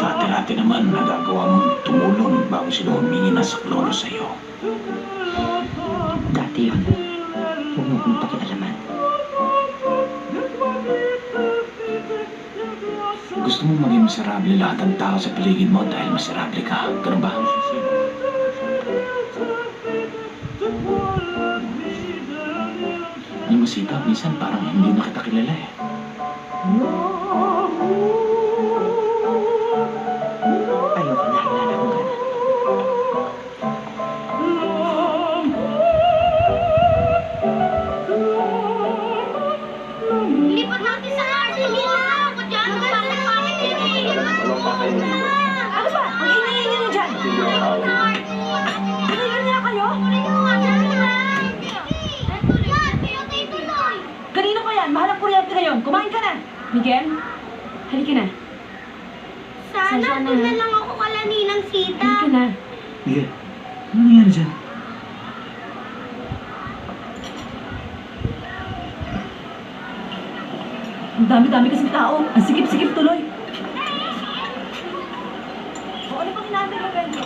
Dati-dati naman nagagawa mong tumulong bago sila humingi ng saklolo sa'yo. Dati yun. Huwag mo kong pakialaman. Gusto mong maging miserable lahat ng tao sa paligid mo dahil miserable ka. Ganun ba? Alam mo, Sita, minsan parang hindi na kita kilala eh. Ayoko na kilala kong gano'n. Lipat natin sa RC nila! Ako dyan! Pangit-pangit din eh! Ano ba? Ang ingay nyo dyan! Tigil niya kayo? Kanino pa yan? Mahal ang kuryente ngayon. Kumain ka na! Miguel, halika na. Sana doon na lang ako kala Ninang Sita. Halika na. Miguel, ano nangyari dyan? Ang dami-dami kasing tao. Ang sikip-sikip tuloy. O ano pang inaantay mo, Pedro?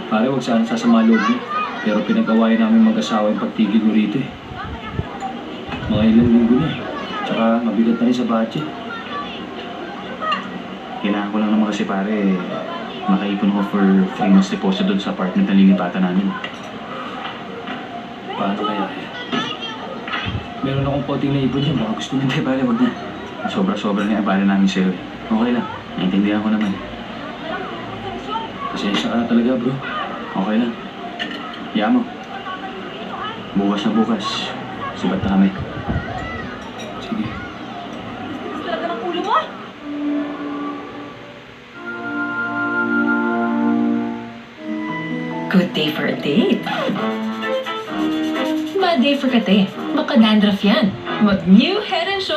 Pare, huwag sana sasama loob niyo. Pero pinag-awayan namin mag-asawa yung pagtigil mo rito eh. Mga ilang linggo na eh. Tsaka mabigat na rin sa budget. Kailangan ko lang naman kasi pare, makaipon ako for 3 months deposit doon sa apartment na lilipatan namin. Paano kaya? Meron akong konting naipon dyan. Baka gusto niyo. Hindi, pare, wag na. Sobra-sobra na yung abala namin sa'yo eh. Okay lang, naintindihan ko naman. Pasensya ka na talaga, bro. Okay lang. Hiya mo. Bukas na bukas. Sibat na kami. Sige. Gusto talaga ng ulo mo? Good day for a date. Bad day for kate. Baka dandruff yan. Mag-new Head and Shoulders